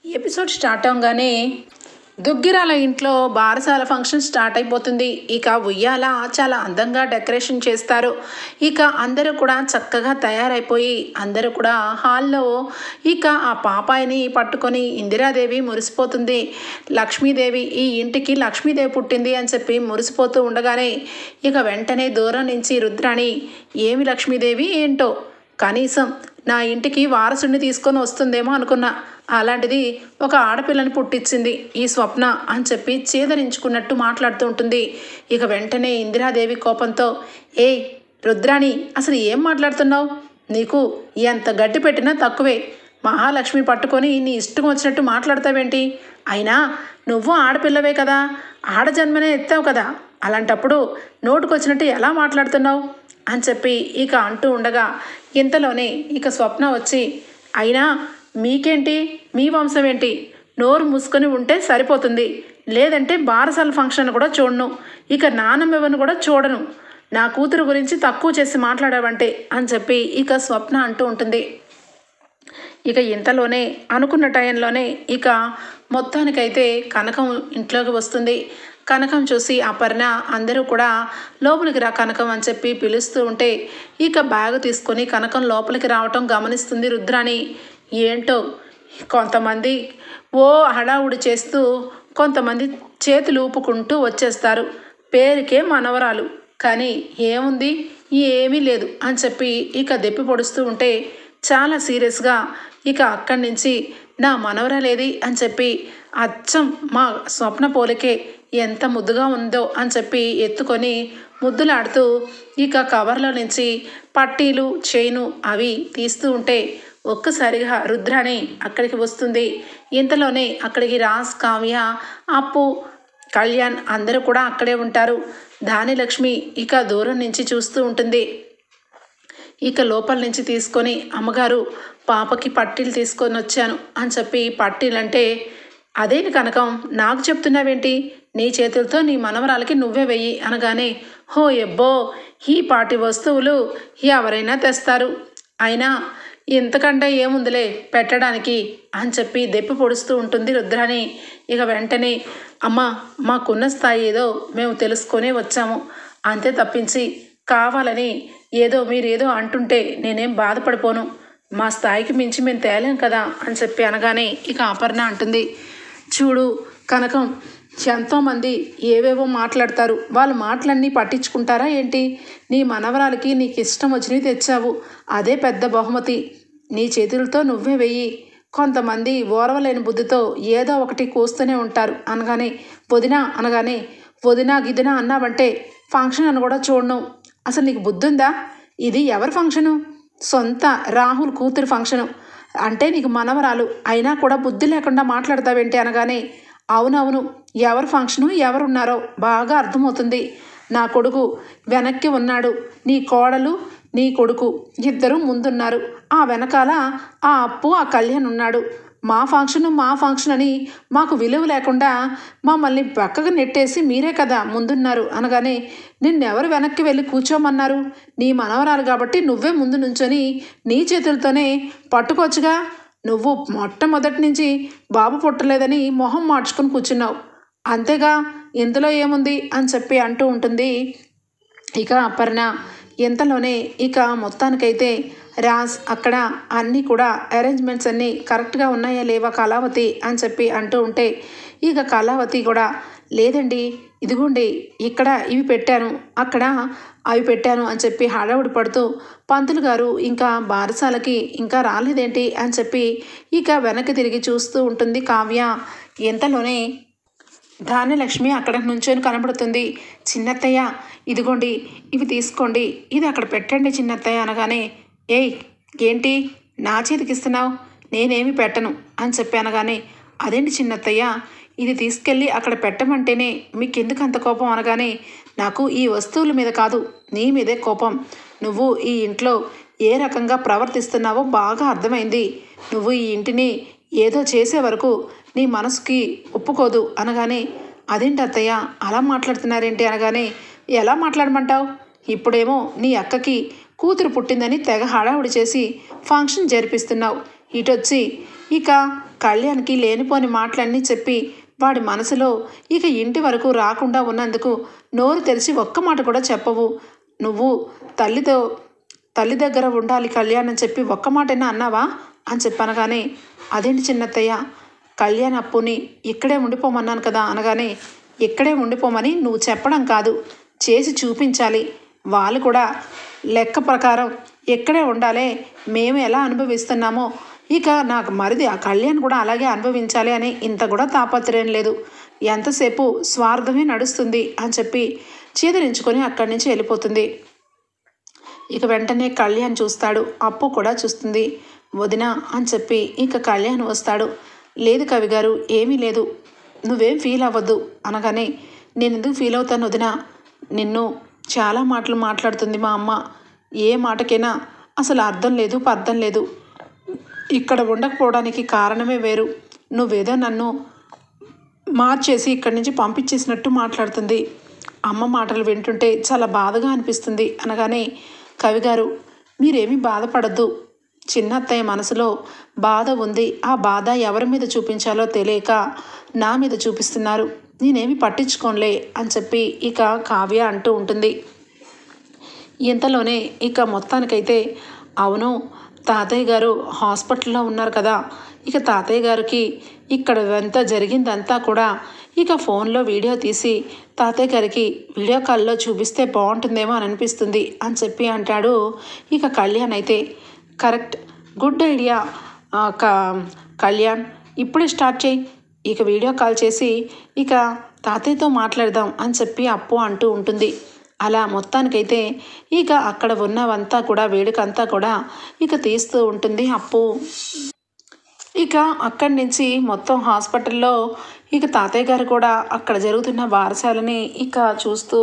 Episode start అవగానే దుగ్గిరాల ఇంట్లో బారసాల function start అయిపోతుంది. ఇక ఉయ్యాల చాలా అందంగా డెకరేషన్ చేస్తారు. ఇక అందరూ కూడా చక్కగా తయారైపోయి అందరూ కూడా హాల్లో ఇక ఆ పాపాయిని పట్టుకొని ఇందిరాదేవి మురిసిపోతుంది. లక్ష్మీదేవి ఈ ఇంటికి లక్ష్మీదేవి పుట్టింది అని చెప్పి మురిసిపోతూ ఉండగానే ఇక వెంటనే దూరం నుంచి రుద్రాణి, ఏమి లక్ష్మీదేవి ఏంటో, కనీసం నా ఇంటికి వారసుడిని తీసుకొని వస్తుందేమో అనుకున్నా, అలాంటిది ఒక ఆడపిల్లని పుట్టించింది ఈ స్వప్న అని చెప్పి చేదరించుకున్నట్టు మాట్లాడుతూ ఉంటుంది. ఇక వెంటనే ఇందిరాదేవి కోపంతో, ఏయ్ రుద్రాణి, అసలు ఏం మాట్లాడుతున్నావు? నీకు ఎంత గడ్డి పెట్టినా తక్కువే. మహాలక్ష్మి పట్టుకొని నీ ఇష్టం వచ్చినట్టు మాట్లాడతావేంటి? అయినా నువ్వు ఆడపిల్లవే కదా, ఆడజన్మనే ఎత్తావు కదా, అలాంటప్పుడు నోటుకొచ్చినట్టు ఎలా మాట్లాడుతున్నావు అని చెప్పి ఇక అంటూ ఉండగా ఇంతలోనే ఇక స్వప్న వచ్చి, అయినా మీకేంటి, మీ వంశం ఏంటి, నోరు మూసుకొని ఉంటే సరిపోతుంది, లేదంటే బారసాల ఫంక్షన్ కూడా చూడను, ఇక నానమ్మని కూడా చూడను, నా కూతురు గురించి తక్కువ చేసి మాట్లాడావంటే అని చెప్పి ఇక స్వప్న అంటూ ఉంటుంది. ఇక ఇంతలోనే అనుకున్న టైంలోనే ఇక మొత్తానికైతే కనకం ఇంట్లోకి వస్తుంది. కనకం చూసి అపర్ణ అందరూ కూడా లోపలికి రా కనకం అని చెప్పి పిలుస్తూ ఉంటే ఇక బ్యాగ్ తీసుకొని కనకం లోపలికి రావటం గమనిస్తుంది రుద్రాణి. ఏంటో కొంతమంది ఓ హడావుడి చేస్తూ కొంతమంది చేతులు ఊపుకుంటూ వచ్చేస్తారు, పేరుకే మనవరాలు, కానీ ఏముంది, ఏమీ లేదు అని చెప్పి ఇక దెప్పి పొడుస్తూ ఉంటే చాలా సీరియస్గా ఇక అక్కడి నుంచి నా మనవరాలేది అని చెప్పి అచ్చం మా స్వప్న పోలికే ఎంత ముద్దుగా ఉందో అని చెప్పి ఎత్తుకొని ముద్దులాడుతూ ఇక కవర్లో నుంచి పట్టీలు చైను అవి తీస్తూ ఉంటే ఒక్కసారిగా రుద్రాణి అక్కడికి వస్తుంది. ఇంతలోనే అక్కడికి రాజ్, కావ్య, అప్పు, కళ్యాణ్ అందరూ కూడా అక్కడే ఉంటారు. దానిలక్ష్మి ఇక దూరం నుంచి చూస్తూ ఉంటుంది. ఇక లోపల నుంచి తీసుకొని, అమ్మగారు పాపకి పట్టీలు తీసుకొని వచ్చాను అని చెప్పి పట్టీలంటే, అదేంటి కనకం నాకు చెప్తున్నావేంటి, నీ చేతులతో నీ మనవరాలకి నువ్వే వెయ్యి అనగానే, హో ఎబ్బో, ఈ పాటి వస్తువులు ఎవరైనా తెస్తారు, అయినా ఇంతకంటే ఏముందిలే పెట్టడానికి అని చెప్పి దెప్పి పొడుస్తూ ఉంటుంది రుద్రాణి. ఇక వెంటనే, అమ్మ మాకున్న స్థాయి ఏదో మేము తెలుసుకొనే వచ్చాము, అంతే తప్పించి కావాలని మీరేదో అంటుంటే నేనేం బాధపడిపోను, మా స్థాయికి మించి మేము తేలేం కదా అని చెప్పి అనగానే ఇక అపర్ణ అంటుంది, చూడు కనకం, ఎంతోమంది ఏవేవో మాట్లాడతారు, వాళ్ళు మాటలన్నీ పట్టించుకుంటారా ఏంటి? నీ మనవరాలకి నీకు ఇష్టం వచ్చినవి తెచ్చావు, అదే పెద్ద బహుమతి, నీ చేతులతో నువ్వే వెయ్యి, కొంతమంది ఓర్వలేని బుద్ధితో ఏదో ఒకటి కూస్తూనే ఉంటారు అనగానే, వదినా అనగానే, వదినా గిదినా అన్నావంటే ఫంక్షన్ అని కూడా చూడను, అసలు నీకు బుద్ధి ఉందా? ఇది ఎవరి ఫంక్షను? సొంత రాహుల్ కూతురు ఫంక్షను, అంటే నీకు మనవరాలు అయినా కూడా బుద్ధి లేకుండా మాట్లాడతావేంటి అనగానే, అవునవును, ఎవరు ఫంక్షను ఎవరున్నారో బాగా అర్థమవుతుంది, నా కొడుకు వెనక్కి ఉన్నాడు, నీ కోడలు నీ కొడుకు ఇద్దరు ముందున్నారు, ఆ వెనకాల ఆ అప్పు ఆ కళ్యాణ్ ఉన్నాడు, మా ఫంక్షన్ అని మాకు విలువ లేకుండా మమ్మల్ని పక్కకు నెట్టేసి మీరే కదా ముందున్నారు అనగానే, నిన్నెవరు వెనక్కి వెళ్ళి కూర్చోమన్నారు? నీ మనవరాలు కాబట్టి నువ్వే ముందు నుంచొని నీ చేతులతోనే పట్టుకోవచ్చుగా, నువ్వు మొట్టమొదటి నుంచి బాబు పుట్టలేదని మొహం మార్చుకొని కూర్చున్నావు, అంతేగా, ఇందులో ఏముంది అని చెప్పి అంటూ ఉంటుంది ఇక అపర్ణ. ఇంతలోనే ఇక మొత్తానికైతే రాజ్ అక్కడ అన్నీ కూడా అరేంజ్మెంట్స్ అన్నీ కరెక్ట్గా ఉన్నాయా లేవా కళావతి అని చెప్పి అంటూ ఉంటే ఇక కళావతి కూడా, లేదండి ఇదిగోండి ఇక్కడ ఇవి పెట్టాను, అక్కడ అవి పెట్టాను అని చెప్పి హడావుడి పడుతూ, పంతులు గారు ఇంకా బారసాలకి ఇంకా రాలేదేంటి అని చెప్పి ఇక వెనక్కి తిరిగి చూస్తూ ఉంటుంది కావ్య. ఇంతలోనే ధాన్యలక్ష్మి అక్కడ నుంచొని కనబడుతుంది. చిన్నత్తయ్య ఇదిగోండి ఇవి తీసుకోండి, ఇది అక్కడ పెట్టండి చిన్నత్తయ్య అనగానే, ఏయ్ ఏంటి నా చేతికి ఇస్తున్నావు, నేనేమి పెట్టను అని చెప్పి అనగానే, అదేంటి చిన్నత్తయ్య, ఇది తీసుకెళ్ళి అక్కడ పెట్టమంటేనే మీకెందుకు అంత కోపం అనగానే, నాకు ఈ వస్తువుల మీద కాదు నీ మీదే కోపం, నువ్వు ఈ ఇంట్లో ఏ రకంగా ప్రవర్తిస్తున్నావో బాగా అర్థమైంది, నువ్వు ఈ ఇంటిని ఏదో చేసే వరకు నీ మనసుకి ఒప్పుకోదు అనగానే, అదేంటి అత్తయ్య అలా మాట్లాడుతున్నారేంటి అనగానే, ఎలా మాట్లాడమంటావు, ఇప్పుడేమో నీ అక్కకి కూతురు పుట్టిందని తెగ హడావుడి చేసి ఫంక్షన్ జరిపిస్తున్నావు, ఇటొచ్చి ఇక కళ్యాణ్కి లేనిపోని మాటలన్నీ చెప్పి వాడి మనసులో ఇక ఇంటి వరకు రాకుండా ఉన్నందుకు నోరు తెరిచి ఒక్క మాట కూడా చెప్పవు. నువ్వు తల్లి దగ్గర ఉండాలి కళ్యాణ్ అని చెప్పి ఒక్క మాటైనా అన్నావా అని చెప్పనగానే, అదేంటి చిన్నత్తయ్య, కళ్యాణ్ అప్పుని ఇక్కడే ఉండిపోమన్నాను కదా అనగానే, ఇక్కడే ఉండిపోమని నువ్వు చెప్పడం కాదు, చేసి చూపించాలి. వాళ్ళు కూడా లెక్క ప్రకారం ఎక్కడే ఉండాలి, మేము ఎలా అనుభవిస్తున్నామో ఇక నాకు మరిది ఆ కళ్యాణ్ కూడా అలాగే అనుభవించాలి అని ఇంత కూడా తాపత్రయం లేదు. ఎంతసేపు స్వార్థమే నడుస్తుంది అని చెప్పి చీదరించుకొని అక్కడి నుంచి వెళ్ళిపోతుంది. ఇక వెంటనే కళ్యాణ్ చూస్తాడు, అప్పు కూడా చూస్తుంది. వదిన అని చెప్పి ఇక కళ్యాణ్ వస్తాడు. లేదు కవి గారు, ఏమీ లేదు, నువ్వేం ఫీల్ అవ్వద్దు అనగానే, నేను ఎందుకు ఫీల్ అవుతాను వదిన, నిన్ను చాలా మాటలు మాట్లాడుతుంది మా అమ్మ, ఏ మాటకైనా అసలు అర్థం లేదు పర్థం లేదు. ఇక్కడ ఉండకపోవడానికి కారణమే వేరు, నువ్వేదో నన్ను మార్చేసి ఇక్కడి నుంచి పంపించేసినట్టు మాట్లాడుతుంది. అమ్మ మాటలు వింటుంటే చాలా బాధగా అనిపిస్తుంది అనగానే, కవిగారు మీరేమీ బాధపడద్దు, చిన్న అత్తయ్య మనసులో బాధ ఉంది, ఆ బాధ ఎవరి మీద చూపించాలో తెలియక నా మీద చూపిస్తున్నారు, నేనేమి పట్టించుకోనులే అని చెప్పి ఇక కావ్య అంటూ ఉంటుంది. ఇంతలోనే ఇక మొత్తానికైతే, అవును తాతయ్య గారు హాస్పిటల్లో ఉన్నారు కదా, ఇక తాతయ్య గారికి ఇక్కడ అంతా జరిగిందంతా కూడా ఇక ఫోన్లో వీడియో తీసి తాతయ్య గారికి వీడియో కాల్లో చూపిస్తే బాగుంటుందేమో అని అనిపిస్తుంది అని చెప్పి అంటాడు. ఇక కళ్యాణ్ అయితే, కరెక్ట్, గుడ్ ఐడియా కళ్యాణ్, ఇప్పుడే స్టార్ట్ చేయి, ఇక వీడియో కాల్ చేసి ఇక తాతయ్యతో మాట్లాడదాం అని చెప్పి అప్పు అంటూ ఉంటుంది. అలా మొత్తానికైతే ఇక అక్కడ ఉన్నవంతా కూడా వేడుకంతా కూడా ఇక తీస్తూ ఉంటుంది అప్పు. ఇక అక్కడి నుంచి మొత్తం హాస్పిటల్లో ఇక తాతయ్య గారు కూడా అక్కడ జరుగుతున్న వారసాలని ఇక చూస్తూ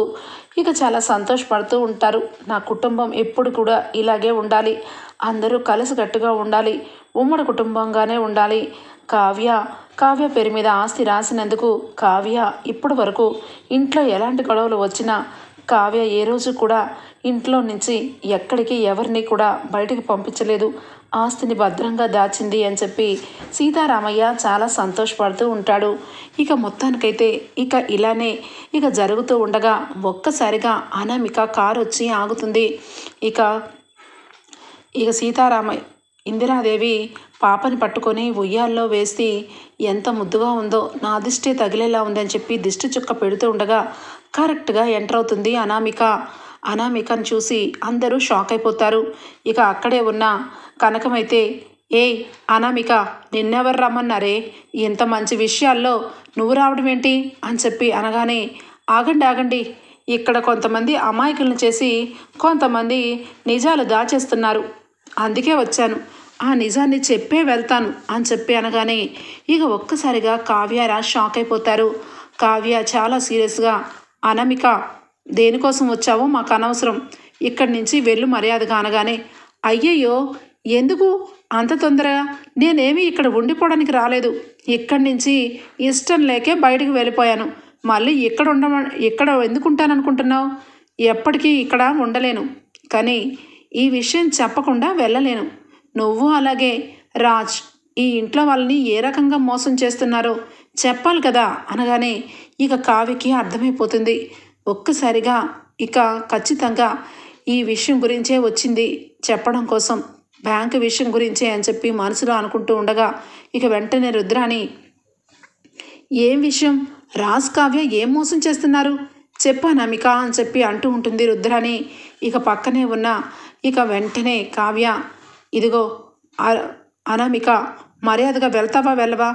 ఇక చాలా సంతోషపడుతూ ఉంటారు. నా కుటుంబం ఎప్పుడు కూడా ఇలాగే ఉండాలి, అందరూ కలిసికట్టుగా ఉండాలి, ఉమ్మడి కుటుంబంగానే ఉండాలి. కావ్య పేరు మీద ఆస్తి రాసినందుకు కావ్య ఇప్పటి వరకు ఇంట్లో ఎలాంటి గొడవలు వచ్చినా కావ్య ఏ రోజు కూడా ఇంట్లో నుంచి ఎక్కడికి ఎవరిని కూడా బయటికి పంపించలేదు, ఆస్తిని భద్రంగా దాచింది అని చెప్పి సీతారామయ్య చాలా సంతోషపడుతూ ఉంటాడు. ఇక మొత్తానికైతే ఇక ఇలానే ఇక జరుగుతూ ఉండగా ఒక్కసారిగా అనామిక కారు వచ్చి ఆగుతుంది. ఇక సీతారామయ్య ఇందిరాదేవి పాపని పట్టుకొని ఉయ్యాల్లో వేసి ఎంత ముద్దుగా ఉందో, నా దిష్టి తగిలేలా ఉందని చెప్పి దిష్టి చుక్క పెడుతూ ఉండగా కరెక్ట్గా ఎంటర్ అవుతుంది అనామిక. అనామికను చూసి అందరూ షాక్ అయిపోతారు. ఇక అక్కడే ఉన్న కనకమైతే, ఏయ్ అనామిక, నిన్నెవరు రమ్మన్నారే, ఇంత మంచి విషయాల్లో నువ్వు రావడం ఏంటి అని చెప్పి అనగానే, ఆగండి, ఇక్కడ కొంతమంది అమాయకులను చేసి కొంతమంది నిజాలు దాచేస్తున్నారు, అందుకే వచ్చాను, ఆ నిజాన్ని చెప్పే వెళ్తాను అని చెప్పి అనగానే ఇక ఒక్కసారిగా కావ్య షాక్ అయిపోతారు. కావ్య చాలా సీరియస్గా, అనామిక దేనికోసం వచ్చావో మాకు అనవసరం, ఇక్కడి నుంచి వెళ్ళు మర్యాదగా అనగానే, అయ్యయ్యో ఎందుకు అంత తొందరగా, నేనేమీ ఇక్కడ ఉండిపోవడానికి రాలేదు, ఇక్కడి నుంచి ఇష్టం లేకే బయటికి వెళ్ళిపోయాను, మళ్ళీ ఇక్కడ ఎందుకు ఉంటాననుకుంటున్నావు, ఎప్పటికీ ఇక్కడ ఉండలేను, కానీ ఈ విషయం చెప్పకుండా వెళ్ళలేను, నువ్వు అలాగే రాజ్ ఈ ఇంట్లో వాళ్ళని ఏ రకంగా మోసం చేస్తున్నారో చెప్పాలి కదా అనగానే ఇక కావ్యకి అర్థమైపోతుంది. ఒక్కసారిగా ఇక ఖచ్చితంగా ఈ విషయం గురించే వచ్చింది చెప్పడం కోసం, బ్యాంకు విషయం గురించే అని చెప్పి మనసులో అనుకుంటూ ఉండగా ఇక వెంటనే రుద్రాని, ఏం విషయం, రాజ్ కావ్య ఏం మోసం చేస్తున్నారు చెప్పానమిక అని చెప్పి అంటూ ఉంటుంది రుద్రాని. ఇక పక్కనే ఉన్న ఇక వెంటనే కావ్య, ఇదిగో అనామిక, మర్యాదగా వెళ్తావా వెళ్ళవా,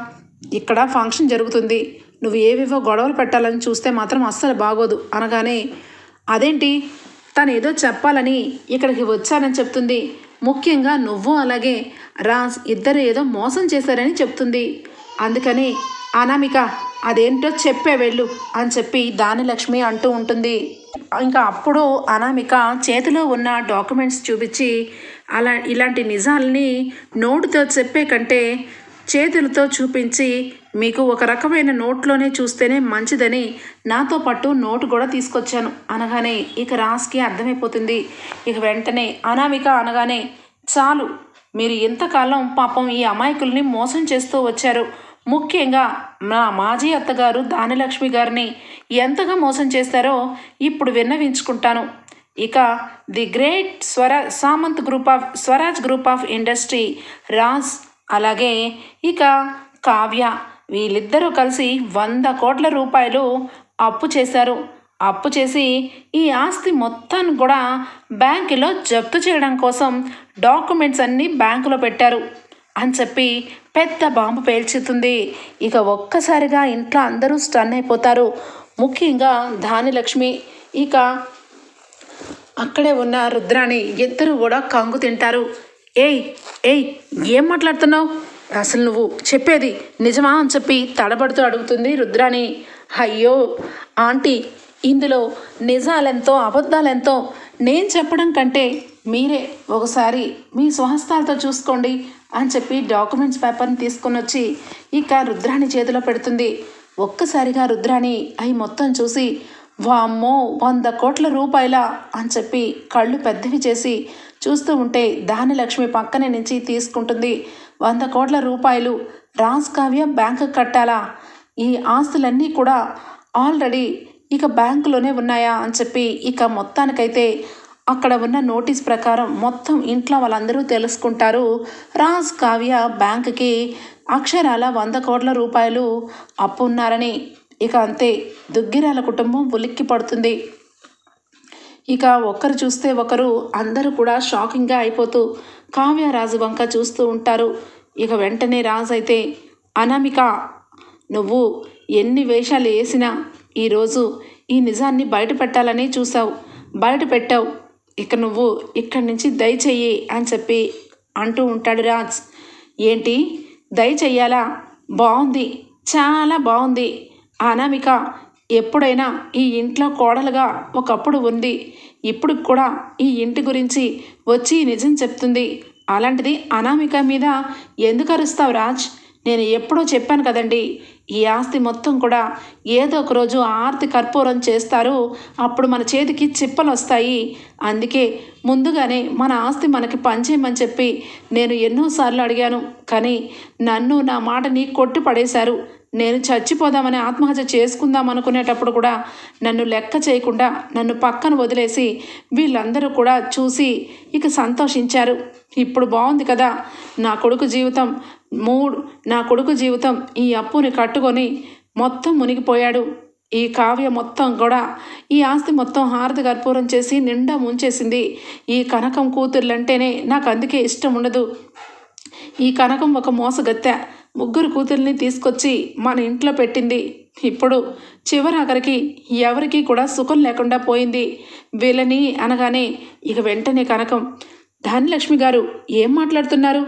ఇక్కడ ఫంక్షన్ జరుగుతుంది, నువ్వు ఏవేవో గొడవలు పెట్టాలని చూస్తే మాత్రం అస్సలు బాగోదు అనగానే, అదేంటి తను ఏదో చెప్పాలని ఇక్కడికి వచ్చానని చెప్తుంది, ముఖ్యంగా నువ్వు అలాగే రాజ్ ఇద్దరు ఏదో మోసం చేశారని చెప్తుంది, అందుకని అనామిక అదేంటో చెప్పే వెళ్ళు అని చెప్పి దానిలక్ష్మి అంటూ ఉంటుంది. ఇంకా అప్పుడు అనామిక చేతిలో ఉన్న డాక్యుమెంట్స్ చూపించి, ఇలాంటి నిజాలని నోటుతో చెప్పే కంటే చేతులతో చూపించి మీకు ఒక రకమైన నోట్లోనే చూస్తేనే మంచిదని నాతో పాటు నోటు కూడా తీసుకొచ్చాను అనగానే ఇక రాజ్కి అర్థమైపోతుంది. ఇక వెంటనే అనామిక అనగానే, చాలు మీరు ఇంతకాలం పాపం ఈ అమాయకుల్ని మోసం చేస్తూ వచ్చారు. ముఖ్యంగా నా మాజీ అత్తగారు దానిలక్ష్మి గారిని ఎంతగా మోసం చేస్తారో ఇప్పుడు విన్నవించుకుంటాను. ఇక the great Swaraj group of industry Raj, అలాగే ఇక కావ్య, వీళ్ళిద్దరూ కలిసి 100 కోట్ల రూపాయలు అప్పు చేశారు. అప్పు చేసి ఈ ఆస్తి మొత్తాన్ని కూడా బ్యాంకులో జప్తు చేయడం కోసం డాక్యుమెంట్స్ అన్నీ బ్యాంకులో పెట్టారు అని చెప్పి పెద్ద బాంబు పేల్చుతుంది. ఇక ఒక్కసారిగా ఇంట్లో అందరూ స్టన్ అయిపోతారు. ముఖ్యంగా దానిలక్ష్మి, ఇక అక్కడే ఉన్న రుద్రాణి ఇద్దరు కూడా కంగు తింటారు. ఏయ్ ఏయ్ ఏం మాట్లాడుతున్నావు? అసలు నువ్వు చెప్పేది నిజమా అని చెప్పి తడబడుతూ అడుగుతుంది రుద్రాణి. అయ్యో ఆంటీ, ఇందులో నిజాలెంతో అబద్ధాలెంతో నేను చెప్పడం కంటే మీరే ఒకసారి మీ స్వహస్తాలతో చూసుకోండి అని చెప్పి డాక్యుమెంట్స్ పేపర్ని తీసుకొని వచ్చి ఇక రుద్రాణి చేతిలో పెడుతుంది. ఒక్కసారిగా రుద్రాణి అవి మొత్తం చూసి, వామ్మో 100 కోట్ల రూపాయల అని చెప్పి కళ్ళు పెద్దవి చేసి చూస్తూ ఉంటే దానిలక్ష్మి పక్కనే నుంచి తీసుకుంటుంది. 100 కోట్ల రూపాయలు రాజ్ కావ్య బ్యాంకు కట్టాలా? ఈ ఆస్తులన్నీ కూడా ఆల్రెడీ ఇక బ్యాంకులోనే ఉన్నాయా అని చెప్పి ఇక మొత్తానికైతే అక్కడ ఉన్న నోటీస్ ప్రకారం మొత్తం ఇంట్లో వాళ్ళందరూ తెలుసుకుంటారు. రాజ్ కావ్య బ్యాంకుకి అక్షరాల 100 కోట్ల రూపాయలు అప్పు ఉన్నారని. ఇక అంతే, దుగ్గిరాల కుటుంబం ఉలిక్కి పడుతుంది. ఇక ఒకరు చూస్తే ఒకరు అందరూ కూడా షాకింగ్గా అయిపోతూ కావ్య రాజు వంక చూస్తూ ఉంటారు. ఇక వెంటనే రాజు అయితే, అనామిక, నువ్వు ఎన్ని వేషాలు వేసినా ఈరోజు ఈ నిజాన్ని బయట పెట్టాలని చూసావు, బయట పెట్టావు. ఇక నువ్వు ఇక్కడి నుంచి దయచెయ్యి అని చెప్పి అంటూ ఉంటాడు రాజ్. ఏంటి దయచెయ్యాలా? బాగుంది, చాలా బాగుంది. అనామిక ఎప్పుడైనా ఈ ఇంట్లో కోడలుగా ఒకప్పుడు ఉంది, ఇప్పుడు కూడా ఈ ఇంటి గురించి వచ్చి నిజం చెప్తుంది. అలాంటిది అనామిక మీద ఎందుకు అరుస్తావు రాజ్? నేను ఎప్పుడో చెప్పాను కదండి, ఈ ఆస్తి మొత్తం కూడా ఏదో ఒక రోజు ఆర్తి కర్పూరం చేస్తారు, అప్పుడు మన చేతికి చిప్పలు వస్తాయి. అందుకే ముందుగానే మన ఆస్తి మనకి పంచేయమని చెప్పి నేను ఎన్నోసార్లు అడిగాను. కానీ నన్ను నా మాటని కొట్టి పడేశారు. నేను చచ్చిపోదామని ఆత్మహత్య చేసుకుందాం అనుకునేటప్పుడు కూడా నన్ను లెక్క చేయకుండా నన్ను పక్కన వదిలేసి వీళ్ళందరూ కూడా చూసి ఇక సంతోషించారు. ఇప్పుడు బాగుంది కదా, నా కొడుకు జీవితం ఈ అప్పుని కట్టుకొని మొత్తం మునిగిపోయాడు. ఈ కావ్య మొత్తం కూడా ఈ ఆస్తి మొత్తం హారతి కర్పూరం చేసి నిండా ముంచేసింది. ఈ కనకం కూతుర్లంటేనే నాకు అందుకే ఇష్టం ఉండదు. ఈ కనకం ఒక మోసగత్తె, 3 కూతుర్ని తీసుకొచ్చి మన ఇంట్లో పెట్టింది. ఇప్పుడు చివరాఖరికి ఎవరికీ కూడా సుఖం లేకుండా పోయింది వీళ్ళని అనగానే ఇక వెంటనే కనకం, ధాన్యలక్ష్మి గారు ఏం మాట్లాడుతున్నారు?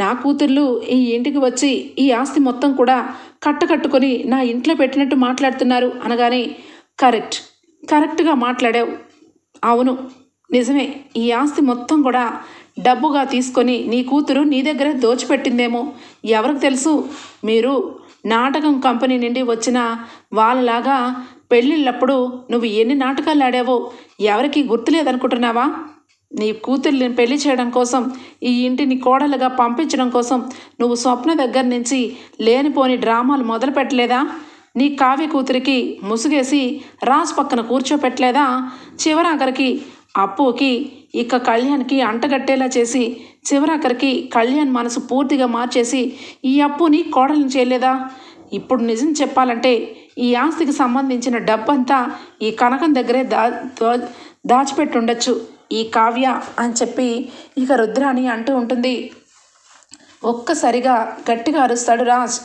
నా కూతుర్లు ఈ ఇంటికి వచ్చి ఈ ఆస్తి మొత్తం కూడా కట్టుకొని నా ఇంట్లో పెట్టినట్టు మాట్లాడుతున్నారు అనగానే, కరెక్ట్గా మాట్లాడావు. అవును నిజమే, ఈ ఆస్తి మొత్తం కూడా డబ్బుగా తీసుకొని నీ కూతురు నీ దగ్గరే దోచిపెట్టిందేమో. ఎవరికి తెలుసు? మీరు నాటకం కంపెనీ నుండి వచ్చిన వాళ్ళలాగా పెళ్ళిళ్ళప్పుడు నువ్వు ఎన్ని నాటకాలు ఆడావో ఎవరికి గుర్తులేదనుకుంటున్నావా? నీ కూతుర్ని పెళ్లి చేయడం కోసం, ఈ ఇంటిని కోడలుగా పంపించడం కోసం నువ్వు స్వప్న దగ్గర నుంచి లేనిపోని డ్రామాలు మొదలు పెట్టలేదా? నీ కావ్య కూతురికి ముసుగేసి రాజు పక్కన కూర్చోపెట్టలేదా? చివరాఖరికి అప్పుకి ఇక కళ్యాణ్కి అంటగట్టేలా చేసి చివరాఖరికి కళ్యాణ్ మనసు పూర్తిగా మార్చేసి ఈ అప్పుని కోడలను చేయలేదా? ఇప్పుడు నిజం చెప్పాలంటే ఈ ఆస్తికి సంబంధించిన డబ్బంతా ఈ కనకం దగ్గరే దాచిపెట్టుండొచ్చు ఈ కావ్య అని చెప్పి ఇక రుద్రాణి అంటూ ఉంటుంది. ఒక్కసారిగా గట్టిగా అరుస్తాడు రాజ్.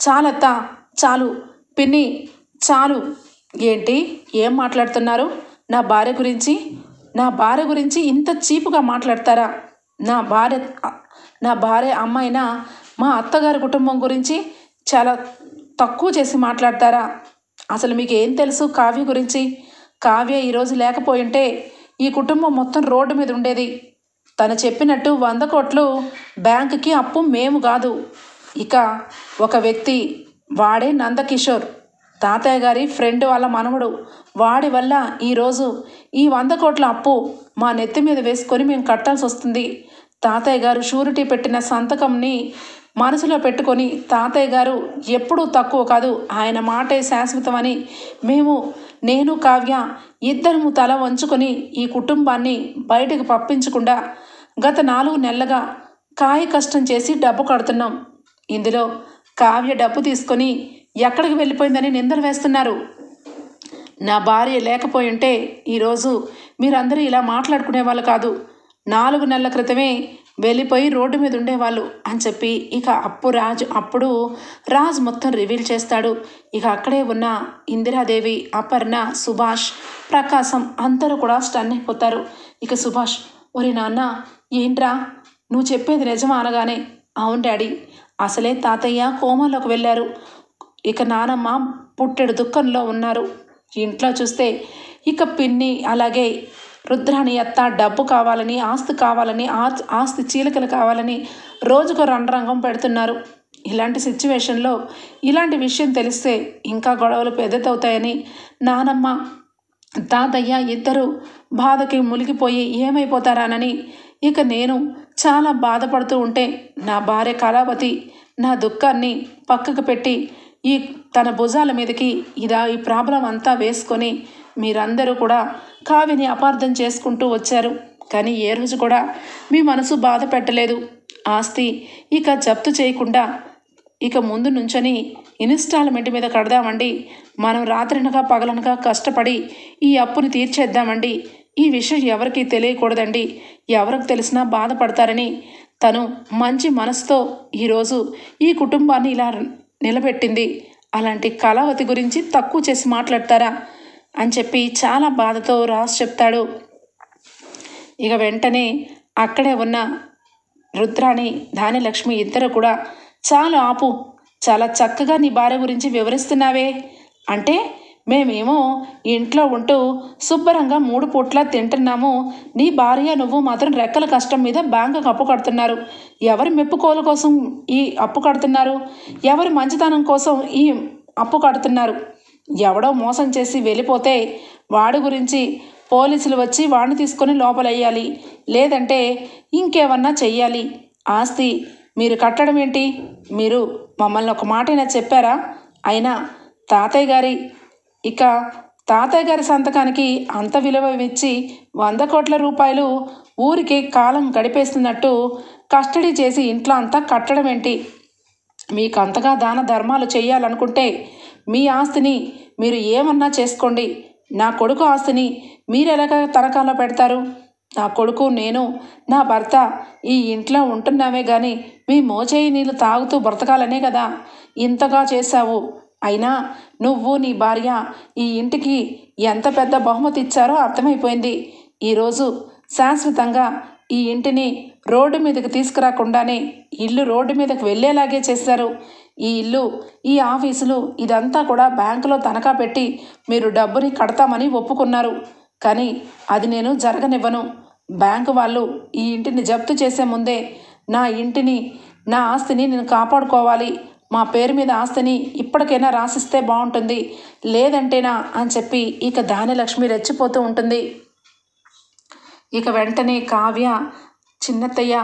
చాలత్తా, చాలు పిన్ని, చాలు. ఏంటి ఏం మాట్లాడుతున్నారు? నా భార్య గురించి ఇంత చీపుగా మాట్లాడతారా? నా భార్య అమ్మాయినా మా అత్తగారి కుటుంబం గురించి చాలా తక్కువ చేసి మాట్లాడతారా? అసలు మీకు ఏం తెలుసు కావ్య గురించి? కావ్య ఈరోజు లేకపోయింటే ఈ కుటుంబం మొత్తం రోడ్డు మీద ఉండేది. తను చెప్పినట్టు 100 కోట్లు బ్యాంకుకి అప్పు మేము కాదు, ఇక ఒక వ్యక్తి, వాడే నందకిషోర్, తాతయ్య గారి ఫ్రెండ్ వాళ్ళ మనవడు. వాడి వల్ల ఈరోజు ఈ 100 కోట్ల అప్పు మా నెత్తి మీద వేసుకొని మేము కట్టాల్సి వస్తుంది. తాతయ్య గారు షూరిటీ పెట్టిన సంతకంని మనసులో పెట్టుకొని తాతయ్య గారు ఎప్పుడూ తక్కువ కాదు, ఆయన మాటే శాశ్వతమని నేను కావ్య ఇద్దరము తల వంచుకొని ఈ కుటుంబాన్ని బయటకు పంపించకుండా గత 4 నెలలుగా కాయ కష్టం చేసి డబ్బు కడుతున్నాం. ఇందులో కావ్య డబ్బు తీసుకొని ఎక్కడికి వెళ్ళిపోయిందని నిందలు వేస్తున్నారు. నా భార్య లేకపోయి ఉంటే ఈరోజు మీరందరూ ఇలా మాట్లాడుకునే వాళ్ళు కాదు. 4 నెలల క్రితమే వెళ్ళిపోయి రోడ్డు మీద ఉండేవాళ్ళు అని చెప్పి ఇక అప్పుడు రాజు మొత్తం రివీల్ చేస్తాడు. ఇక అక్కడే ఉన్న ఇందిరాదేవి, అపర్ణ, సుభాష్, ప్రకాశం అందరూ కూడా స్టన్ అయిపోతారు. ఇక సుభాష్, ఒరే నాన్న ఏంట్రా నువ్వు చెప్పేది నిజమా అనగానే, అవును డాడీ, అసలే తాతయ్య కోమాలోకి వెళ్ళారు. ఇక నానమ్మ పుట్టెడు దుఃఖంలో ఉన్నారు. ఇంట్లో చూస్తే ఇక పిన్ని అలాగే రుద్రాణి అత్త డబ్బు కావాలని, ఆస్తి కావాలని, ఆస్తి చీలికలు కావాలని రోజుకో రణరంగం పెడుతున్నారు. ఇలాంటి సిచ్యువేషన్లో ఇలాంటి విషయం తెలిస్తే ఇంకా గొడవలు పెద్దతవుతాయని నానమ్మ తాతయ్య ఇద్దరు బాధకి మునిగిపోయి ఏమైపోతారానని ఇక నేను చాలా బాధపడుతూ ఉంటే నా భార్య కళావతి నా దుఃఖాన్ని పక్కకు పెట్టి తన భుజాల మీదకి ఈ ప్రాబ్లం అంతా వేసుకొని మీరందరూ కూడా కావ్యని అపార్థం చేసుకుంటూ వచ్చారు. కానీ ఏ రోజు కూడా మీ మనసు బాధ పెట్టలేదు. ఆస్తి ఇక జప్తు చేయకుండా ఇక ముందు నుంచొని ఇన్స్టాల్మెంట్ మీద కడదామండి. మనం రాత్రినగా పగలనగా కష్టపడి ఈ అప్పుని తీర్చేద్దామండి. ఈ విషయం ఎవరికి తెలియకూడదండి. ఎవరికి తెలిసినా బాధపడతారని తను మంచి మనసుతో ఈరోజు ఈ కుటుంబాన్ని ఇలా నిలబెట్టింది. అలాంటి కళావతి గురించి తక్కువ చేసి మాట్లాడతారా అని చెప్పి చాలా బాధతో రాజు చెప్తాడు. ఇక వెంటనే అక్కడే ఉన్న రుద్రాణి, ధాన్యలక్ష్మి ఇద్దరు కూడా చాలా ఆపు, చాలా చక్కగా నీ భార్య గురించి వివరిస్తున్నావే. అంటే మేమేమో ఇంట్లో ఉంటూ శుభ్రంగా 3 పూట్ల తింటున్నాము, నీ భార్య నువ్వు మాత్రం రెక్కల కష్టం మీద బ్యాంకుకు అప్పు కడుతున్నారు. ఎవరి మెప్పుకోలు కోసం ఈ అప్పు కడుతున్నారు? ఎవరి మంచితనం కోసం ఈ అప్పు కడుతున్నారు? ఎవడో మోసం చేసి వెళ్ళిపోతే వాడి గురించి పోలీసులు వచ్చి వాడిని తీసుకొని లోపలయ్యాలి, లేదంటే ఇంకేమన్నా చెయ్యాలి. ఆస్తి మీరు కట్టడం ఏంటి? మీరు మమ్మల్ని ఒక మాటైనా చెప్పారా? అయినా తాతయ్య గారి సంతకానికి అంత విలువ ఇచ్చి 100 కోట్ల రూపాయలు ఊరికి కాలం గడిపేస్తున్నట్టు కస్టడీ చేసి ఇంట్లో అంతా కట్టడం ఏంటి? మీకు అంతగా దాన ధర్మాలు చేయాలనుకుంటే మీ ఆస్తిని మీరు ఏమన్నా చేసుకోండి. నా కొడుకు ఆస్తిని మీరు ఎలాగ తనఖాలో పెడతారు? నా కొడుకు, నేను, నా భర్త ఈ ఇంట్లో ఉంటున్నామే కానీ మీ మోచేయి నీళ్ళు తాగుతూ బ్రతకాలనే కదా ఇంతగా చేశావు. అయినా నువ్వు నీ భార్య ఈ ఇంటికి ఎంత పెద్ద బహుమతి ఇచ్చారో అర్థమైపోయింది. ఈరోజు శాశ్వతంగా ఈ ఇంటిని రోడ్డు మీదకి తీసుకురాకుండానే ఇల్లు రోడ్డు మీదకి వెళ్ళేలాగే చేశారు. ఈ ఇల్లు, ఈ ఆఫీసులు ఇదంతా కూడా బ్యాంకులో తనఖా పెట్టి మీరు డబ్బుని కడతామని ఒప్పుకున్నారు. కానీ అది నేను జరగనివ్వను. బ్యాంకు వాళ్ళు ఈ ఇంటిని జప్తు చేసే ముందే నా ఇంటిని, నా ఆస్తిని నేను కాపాడుకోవాలి. మా పేరు మీద ఆస్తిని ఇప్పటికైనా రాసిస్తే బాగుంటుంది, లేదంటేనా అని చెప్పి ఇక ధాన్యలక్ష్మి రెచ్చిపోతూ ఉంటుంది. ఇక వెంటనే కావ్య, చిన్నత్తయ్య,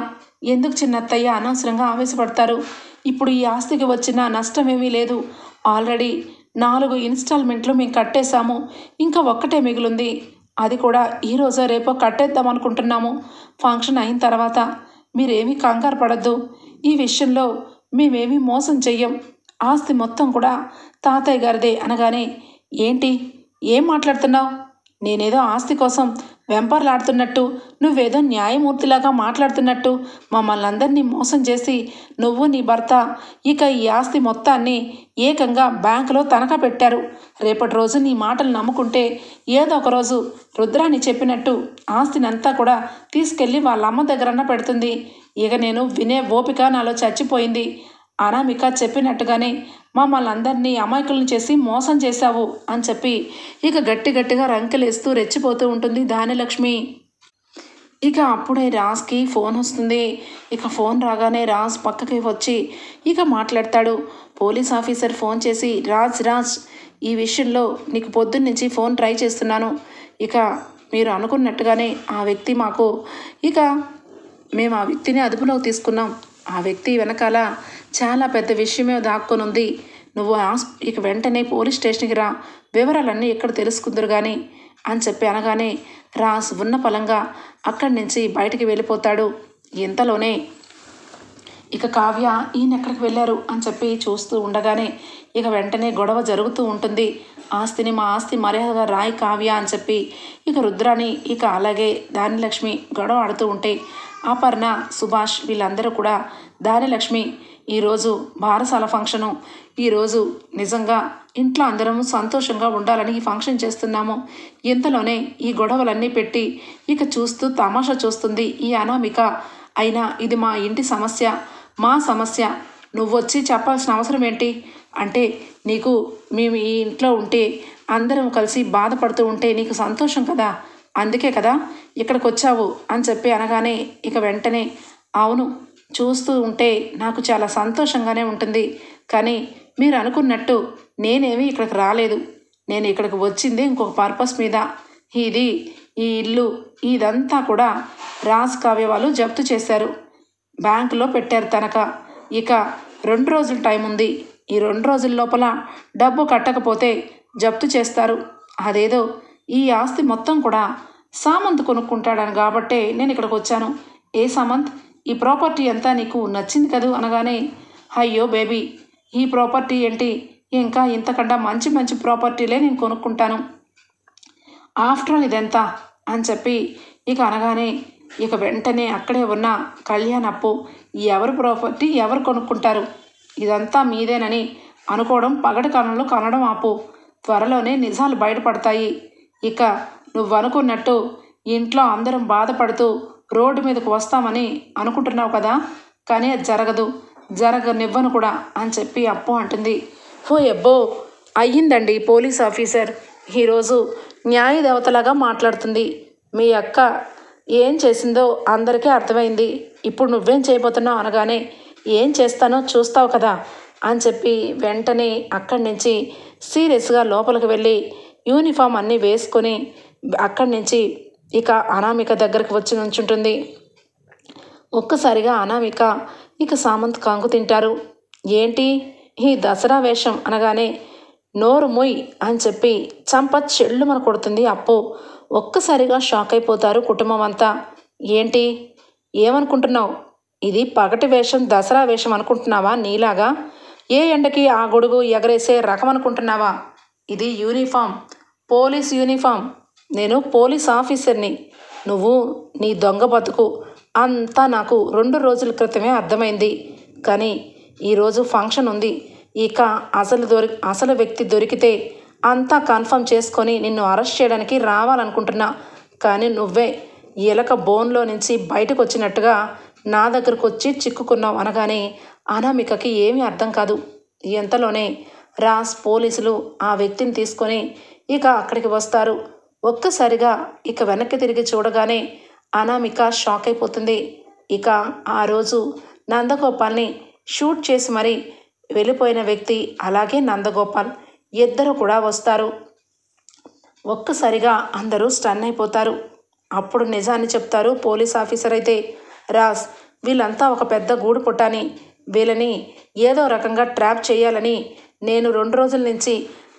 ఎందుకు చిన్నత్తయ్య అనవసరంగా ఆవేశపడతారు? ఇప్పుడు ఈ ఆస్తికి వచ్చిన నష్టం ఏమీ లేదు. ఆల్రెడీ 4 ఇన్స్టాల్మెంట్లు మేము కట్టేశాము. ఇంకా ఒక్కటే మిగిలింది. అది కూడా ఈరోజో రేపో కట్టేద్దాం అనుకుంటున్నాము. ఫంక్షన్ అయిన తర్వాత మీరేమీ కంగారు పడద్దు. ఈ విషయంలో మేమేమీ మోసం చెయ్యం. ఆస్తి మొత్తం కూడా తాతయ్య గారిదే అనగానే, ఏంటి ఏం మాట్లాడుతున్నావు? నేనేదో ఆస్తి కోసం వెంపర్లాడుతున్నట్టు, నువ్వేదో న్యాయమూర్తిలాగా మాట్లాడుతున్నట్టు మమ్మల్ని అందరినీ మోసం చేసి నువ్వు నీ భర్త ఇక ఈ ఆస్తి మొత్తాన్ని ఏకంగా బ్యాంకులో తనఖా పెట్టారు. రేపటి రోజు నీ మాటలు నమ్ముకుంటే ఏదో ఒక రోజు రుద్రాణి చెప్పినట్టు ఆస్తినంతా కూడా తీసుకెళ్ళి వాళ్ళ అమ్మ దగ్గరన్నా పెడుతుంది. ఇక నేను వినే ఓపిక నాలో చచ్చిపోయింది. అనామిక చెప్పినట్టుగానే మమ్మల్ని అందరినీ అమాయకులను చేసి మోసం చేశావు అని చెప్పి ఇక గట్టిగా రంకెలేస్తూ రెచ్చిపోతూ ఉంటుంది ధాన్యలక్ష్మి. ఇక అప్పుడే రాజ్కి ఫోన్ వస్తుంది. ఇక ఫోన్ రాగానే రాజ్ పక్కకి వచ్చి ఇక మాట్లాడతాడు. పోలీస్ ఆఫీసర్ ఫోన్ చేసి, రాజ్ ఈ విషయంలో నీకు పొద్దున్నుంచి ఫోన్ ట్రై చేస్తున్నాను. ఇక మీరు అనుకున్నట్టుగానే ఆ వ్యక్తి మాకు ఇక మేము ఆ వ్యక్తిని అదుపులోకి తీసుకున్నాం. ఆ వ్యక్తి వెనకాల చాలా పెద్ద విషయమే దాక్కొని ఉంది. నువ్వు ఇక వెంటనే పోలీస్ స్టేషన్కి రా, వివరాలన్నీ ఇక్కడ తెలుసుకుందరు కానీ అని చెప్పి అనగానే రాజ్ ఉన్న పలంగా అక్కడి నుంచి బయటికి వెళ్ళిపోతాడు. ఇంతలోనే ఇక కావ్య ఈయన ఎక్కడికి వెళ్ళారు అని చెప్పి చూస్తూ ఉండగానే ఇక వెంటనే గొడవ జరుగుతూ ఉంటుంది. ఆస్తిని మా ఆస్తి మర్యాదగా రాయి కావ్య అని చెప్పి ఇక రుద్రాని ఇక అలాగే దానిలక్ష్మి గొడవ ఆడుతూ ఉంటే అపర్ణ, సుభాష్ వీళ్ళందరూ కూడా దానిలక్ష్మి ఈరోజు బారసాల ఫంక్షను, ఈరోజు నిజంగా ఇంట్లో అందరము సంతోషంగా ఉండాలని ఈ ఫంక్షన్ చేస్తున్నాము. ఇంతలోనే ఈ గొడవలన్నీ పెట్టి ఇక చూస్తూ తమాషా చూస్తుంది ఈ అనామిక. అయినా ఇది మా ఇంటి సమస్య, మా సమస్య, నువ్వొచ్చి చెప్పాల్సిన అవసరం ఏంటి అంటే నీకు మేము ఈ ఇంట్లో ఉంటే అందరం కలిసి బాధపడుతూ ఉంటే నీకు సంతోషం కదా, అందుకే కదా ఇక్కడికి వచ్చావు అని చెప్పి అనగానే ఇక వెంటనే అవును, చూస్తూ ఉంటే నాకు చాలా సంతోషంగానే ఉంటుంది. కానీ మీరు అనుకున్నట్టు నేనేమీ ఇక్కడికి రాలేదు. నేను ఇక్కడికి వచ్చింది ఇంకొక పర్పస్ మీద. ఈ ఇల్లు ఇదంతా కూడా రాజ్ కావ్య వాళ్ళు జప్తు చేశారు, బ్యాంకులో పెట్టారు తనఖా. ఇక 2 రోజుల టైం ఉంది. ఈ 2 రోజుల లోపల డబ్బు కట్టకపోతే జప్తు చేస్తారు. అదేదో ఈ ఆస్తి మొత్తం కూడా సామంత్ కొనుక్కుంటాడని కాబట్టే నేను ఇక్కడికి వచ్చాను. ఏ సామంత్, ఈ ప్రాపర్టీ అంతా నీకు నచ్చింది కదూ అనగానే అయ్యో బేబీ, ఈ ప్రాపర్టీ ఏంటి, ఇంకా ఇంతకన్నా మంచి మంచి ప్రాపర్టీలే నేను కొనుక్కుంటాను, ఆఫ్టర్ ఆల్ ఇదెంత అని చెప్పి ఇక అనగానే ఇక వెంటనే అక్కడే ఉన్న కళ్యాణ్ అప్పు ఎవరు ప్రాపర్టీ ఎవరు కొనుక్కుంటారు, ఇదంతా మీదేనని అనుకోవడం పగటి కాలంలో కనడం ఆపు, త్వరలోనే నిజాలు బయటపడతాయి. ఇక నువ్వు అనుకున్నట్టు ఇంట్లో అందరం బాధపడుతూ రోడ్డు మీదకు వస్తామని అనుకుంటున్నావు కదా, కానీ అది జరగనివ్వను కూడా అని చెప్పి అప్పు అంటుంది. ఓ ఎబ్బో, అయ్యిందండి పోలీస్ ఆఫీసర్ ఈరోజు న్యాయ దేవతలాగా మాట్లాడుతుంది. మీ అక్క ఏం చేసిందో అందరికీ అర్థమైంది. ఇప్పుడు నువ్వేం చేయబోతున్నావు అనగానే ఏం చేస్తానో చూస్తావు కదా అని చెప్పి వెంటనే అక్కడి నుంచి సీరియస్గా లోపలికి వెళ్ళి యూనిఫామ్ అన్నీ వేసుకొని అక్కడి నుంచి ఇక అనామిక దగ్గరకు వచ్చి నుంచుంటుంది. ఒక్కసారిగా అనామిక ఇక సామంత్ కంగు తింటారు. ఏంటి ఈ దసరా వేషం అనగానే నోరు మొయ్ అని చెప్పి చంప చెల్లుమని కొడుతుంది అప్పు. ఒక్కసారిగా షాక్ అయిపోతారు కుటుంబం అంతా. ఏంటి ఏమనుకుంటున్నావు, ఇది పగటి వేషం దసరా వేషం అనుకుంటున్నావా, నీలాగా ఏ ఎండకి ఆ గొడుగు ఎగరేసే రకం అనుకుంటున్నావా, ఇది యూనిఫామ్, పోలీస్ యూనిఫామ్, నేను పోలీస్ ఆఫీసర్ని, నువ్వు నీ దొంగ బతుకు అంతా నాకు 2 రోజుల క్రితమే అర్థమైంది. కానీ ఈరోజు ఫంక్షన్ ఉంది, ఇక అసలు వ్యక్తి దొరికితే అంతా కన్ఫర్మ్ చేసుకొని నిన్ను అరెస్ట్ చేయడానికి రావాలనుకుంటున్నా. కానీ నువ్వే ఎలక బోన్లో నుంచి బయటకు వచ్చినట్టుగా నా దగ్గరకు వచ్చి చిక్కుకున్నావు అనగానే అనామికకి ఏమీ అర్థం కాదు. ఎంతలోనే రాజ్ పోలీసులు ఆ వ్యక్తిని తీసుకొని ఇక అక్కడికి వస్తారు. ఒక్కసారిగా ఇక వెనక్కి తిరిగి చూడగానే అనామిక షాక్ అయిపోతుంది. ఇక ఆ రోజు నందగోపాల్ని షూట్ చేసి మరీ వెళ్ళిపోయిన వ్యక్తి అలాగే నందగోపాల్ ఇద్దరు కూడా వస్తారు. ఒక్కసారిగా అందరూ స్టన్ అయిపోతారు. అప్పుడు నిజాన్ని చెప్తారు పోలీస్ ఆఫీసర్ అయితే, రాజ్ వీళ్ళంతా ఒక పెద్ద గూడు పుట్టాని, వీళ్ళని ఏదో రకంగా ట్రాప్ చేయాలని నేను 2 రోజుల నుంచి,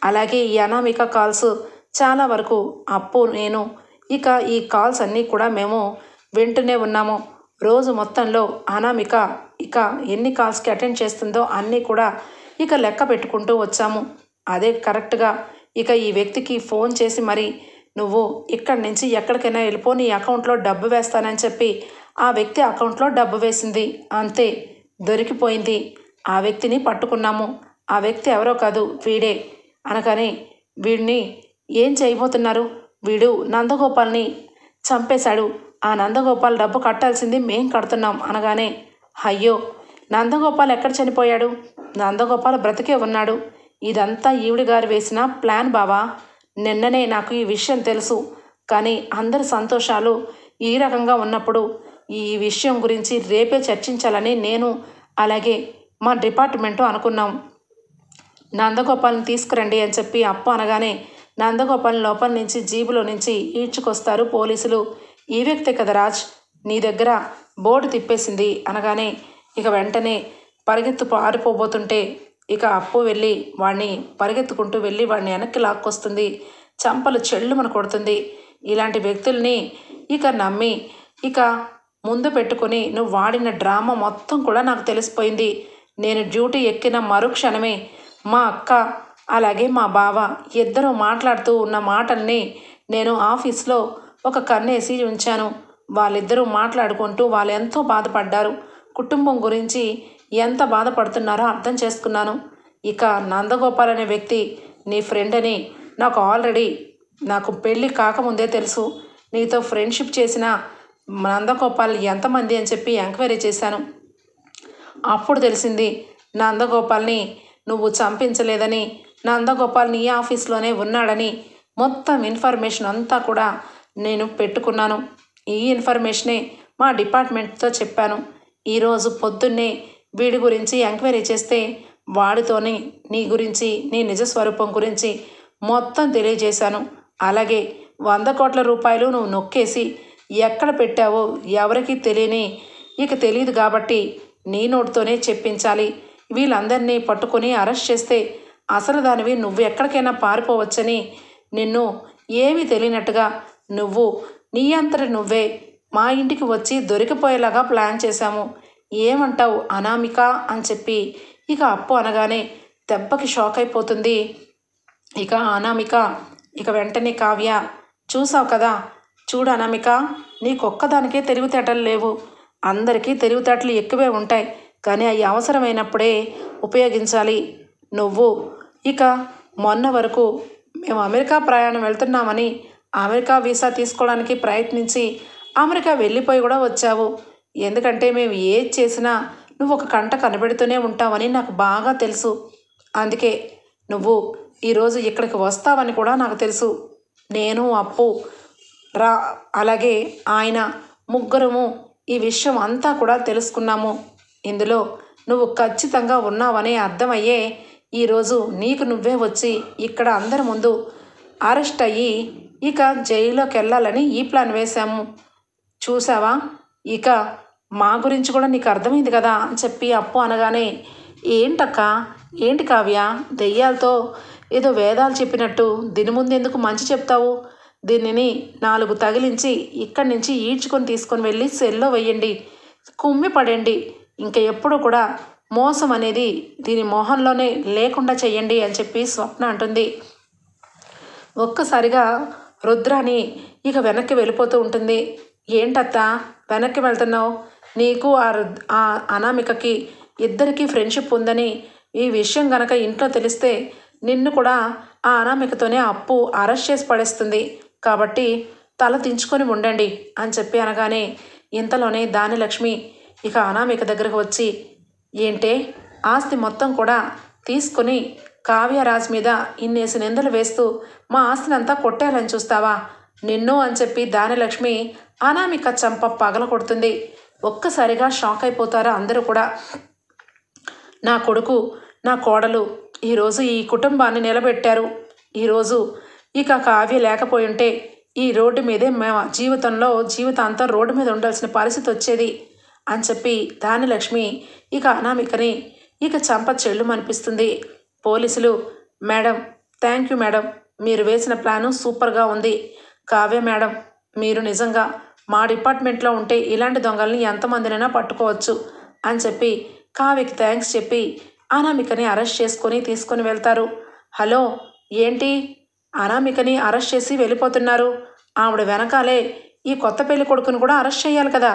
అలాగే ఈ అనామిక కాల్స్ చాలా వరకు అప్పు నేను ఇక ఈ కాల్స్ అన్నీ కూడా మేము వింటూనే ఉన్నాము. రోజు మొత్తంలో అనామిక ఇక ఎన్ని కాల్స్కి అటెండ్ చేస్తుందో అన్నీ కూడా ఇక లెక్క పెట్టుకుంటూ వచ్చాము. అదే కరెక్ట్గా ఇక ఈ వ్యక్తికి ఫోన్ చేసి మరి నువ్వు ఇక్కడి నుంచి ఎక్కడికైనా వెళ్ళిపో, నీ అకౌంట్లో డబ్బు వేస్తానని చెప్పి ఆ వ్యక్తి అకౌంట్లో డబ్బు వేసింది. అంతే, దొరికిపోయింది. ఆ వ్యక్తిని పట్టుకున్నాము. ఆ వ్యక్తి ఎవరో కాదు, వీడే అనగానే వీడిని ఏం చేయబోతున్నారు, వీడు నందగోపాల్ని చంపేశాడు, ఆ నందగోపాల్ డబ్బు కట్టాల్సింది మేం కడుతున్నాం అనగానే అయ్యో నందగోపాల్ ఎక్కడ చనిపోయాడు, నందగోపాల్ బ్రతికే ఉన్నాడు, ఇదంతా ఈవిడి గారు వేసిన ప్లాన్ బావా, నిన్ననే నాకు ఈ విషయం తెలుసు. కానీ అందరి సంతోషాలు ఈ రకంగా ఉన్నప్పుడు ఈ విషయం గురించి రేపే చర్చించాలని నేను అలాగే మా డిపార్ట్మెంటు అనుకున్నాం. నందగోపాల్ని తీసుకురండి అని చెప్పి అప్పు అనగానే నందగోపాల్ లోపల నుంచి జీబులో నుంచి ఈడ్చుకొస్తారు పోలీసులు. ఈ వ్యక్తే కదా రాజ్ నీ దగ్గర బోర్డు తిప్పేసింది అనగానే ఇక వెంటనే పరిగెత్తు పారిపోబోతుంటే ఇక అప్పు వెళ్ళి వాడిని పరిగెత్తుకుంటూ వెళ్ళి వాడిని వెనక్కి లాక్కొస్తుంది. చంపలు చెళ్ళుమని కొడుతుంది. ఇలాంటి వ్యక్తుల్ని ఇక నమ్మి ఇక ముందు పెట్టుకుని నువ్వు వాడిన డ్రామా మొత్తం కూడా నాకు తెలిసిపోయింది. నేను డ్యూటీ ఎక్కిన మరుక్షణమే మా అక్క అలాగే మా బావ ఇద్దరూ మాట్లాడుతూ ఉన్న మాటల్ని నేను ఆఫీస్లో ఒక కన్నేసి ఉంచాను. వాళ్ళిద్దరూ మాట్లాడుకుంటూ వాళ్ళు ఎంతో బాధపడ్డారు. కుటుంబం గురించి ఎంత బాధపడుతున్నారో అర్థం చేసుకున్నాను. ఇక నందగోపాల్ అనే వ్యక్తి నీ ఫ్రెండ్ అని నాకు ఆల్రెడీ నాకు పెళ్ళి కాకముందే తెలుసు. నీతో ఫ్రెండ్షిప్ చేసిన నందగోపాల్ ఎంతమంది అని చెప్పి ఎంక్వైరీ చేశాను. అప్పుడు తెలిసింది నందగోపాల్ని నువ్వు చంపించలేదని, నందగోపాల్ నీ ఆఫీస్లోనే ఉన్నాడని. మొత్తం ఇన్ఫర్మేషన్ అంతా కూడా నేను పెట్టుకున్నాను. ఈ ఇన్ఫర్మేషనే మా డిపార్ట్మెంట్తో చెప్పాను. ఈరోజు పొద్దున్నే వీడి గురించి ఎంక్వైరీ చేస్తే వాడితోనే నీ గురించి నీ నిజస్వరూపం గురించి మొత్తం తెలియజేశాను. అలాగే 100 కోట్ల రూపాయలు నువ్వు నొక్కేసి ఎక్కడ పెట్టావో ఎవరికీ తెలియదు కాబట్టి నీ నోటితోనే చెప్పించాలి. వీళ్ళందరినీ పట్టుకొని అరెస్ట్ చేస్తే అసలు దానివి నువ్వు ఎక్కడికైనా పారిపోవచ్చని నిన్ను ఏమీ తెలియనట్టుగా నువ్వు నీ అంతటి నువ్వే మా ఇంటికి వచ్చి దొరికిపోయేలాగా ప్లాన్ చేశాము. ఏమంటావు అనామిక అని చెప్పి ఇక అప్పు అనగానే దెబ్బకి షాక్ అయిపోతుంది ఇక అనామిక. ఇక వెంటనే కావ్య చూసావు కదా, చూడు అనామిక, నీకొక్కదానికే తెలివితేటలు లేవు. అందరికీ తెలివితేటలు ఎక్కువే ఉంటాయి, కానీ అవి అవసరమైనప్పుడే ఉపయోగించాలి. నువ్వు ఇక మొన్న వరకు మేము అమెరికా ప్రయాణం వెళ్తున్నామని అమెరికా వీసా తీసుకోవడానికి ప్రయత్నించి అమెరికా వెళ్ళిపోయి కూడా వచ్చావు. ఎందుకంటే మేము ఏది చేసినా నువ్వు ఒక కంట కనబెడుతూనే ఉంటావని నాకు బాగా తెలుసు. అందుకే నువ్వు ఈరోజు ఇక్కడికి వస్తావని కూడా నాకు తెలుసు. నేను అప్పు అలాగే ఆయన ముగ్గురము ఈ విషయం అంతా కూడా తెలుసుకున్నాము. ఇందులో నువ్వు ఖచ్చితంగా ఉన్నావని అర్థమయ్యే ఈరోజు నీకు నువ్వే వచ్చి ఇక్కడ అందరి ముందు అరెస్ట్ అయ్యి ఇక జైల్లోకి వెళ్ళాలని ఈ ప్లాన్ వేశాము. చూసావా, ఇక మా గురించి కూడా నీకు అర్థమైంది కదా అని చెప్పి అప్పు అనగానే ఏంటక్క, ఏంటి కావ్య, దెయ్యాలతో ఏదో వేదాలు చెప్పినట్టు దీని ముందు ఎందుకు మంచి చెప్తావు? దీనిని 4 తగిలించి ఇక్కడి నుంచి ఈడ్చుకొని తీసుకొని వెళ్ళి సెల్లో వెయ్యండి, కుమ్మి పడండి. ఇంకా ఎప్పుడు కూడా మోసం అనేది దీని మొహంలోనే లేకుండా చెయ్యండి అని చెప్పి స్వప్న అంటుంది. ఒక్కసారిగా రుద్రాని ఇక వెనక్కి వెళ్ళిపోతూ ఉంటుంది. ఏంటత్త వెనక్కి వెళ్తున్నావు? నీకు ఆ అనామికకి ఇద్దరికీ ఫ్రెండ్షిప్ ఉందని ఈ విషయం గనక ఇంట్లో తెలిస్తే నిన్ను కూడా ఆ అనామికతోనే అప్పు అరెస్ట్ చేసి పడేస్తుంది. కాబట్టి తల దించుకొని ఉండండి అని చెప్పి అనగానే ఇంతలోనే దానిలక్ష్మి ఇక అనామిక దగ్గరకు వచ్చి ఏంటే ఆస్తి మొత్తం కూడా తీసుకొని కావ్యరాజ్ మీద ఇన్నేసి నిందలు వేస్తూ మా ఆస్తిని అంతా కొట్టేయాలని చూస్తావా? నిన్ను అని చెప్పి దానిలక్ష్మి అనామిక చంప పగల కొడుతుంది. ఒక్కసారిగా షాక్ అయిపోతారా అందరూ కూడా. నా కొడుకు నా కోడలు ఈరోజు ఈ కుటుంబాన్ని నిలబెట్టారు. ఈరోజు ఇక కావ్య లేకపోయి ఉంటే ఈ రోడ్డు మీదే మేము జీవితాంతం రోడ్డు మీద ఉండాల్సిన పరిస్థితి వచ్చేది అని చెప్పి దానిలక్ష్మి ఇక అనామికని ఇక చంప చెల్లుమనిపిస్తుంది. పోలీసులు మేడం, థ్యాంక్ యూ మేడం, మీరు వేసిన ప్లాను సూపర్గా ఉంది. కావ్య మేడం, మీరు నిజంగా మా డిపార్ట్మెంట్లో ఉంటే ఇలాంటి దొంగల్ని ఎంతమందినైనా పట్టుకోవచ్చు అని చెప్పి కావ్యకి థ్యాంక్స్ చెప్పి అనామికని అరెస్ట్ చేసుకొని తీసుకొని వెళ్తారు. హలో, ఏంటి అనామికని అరెస్ట్ చేసి వెళ్ళిపోతున్నారు? ఆవిడ వెనకాలే ఈ కొత్త పెళ్లి కొడుకుని కూడా అరెస్ట్ చేయాలి కదా.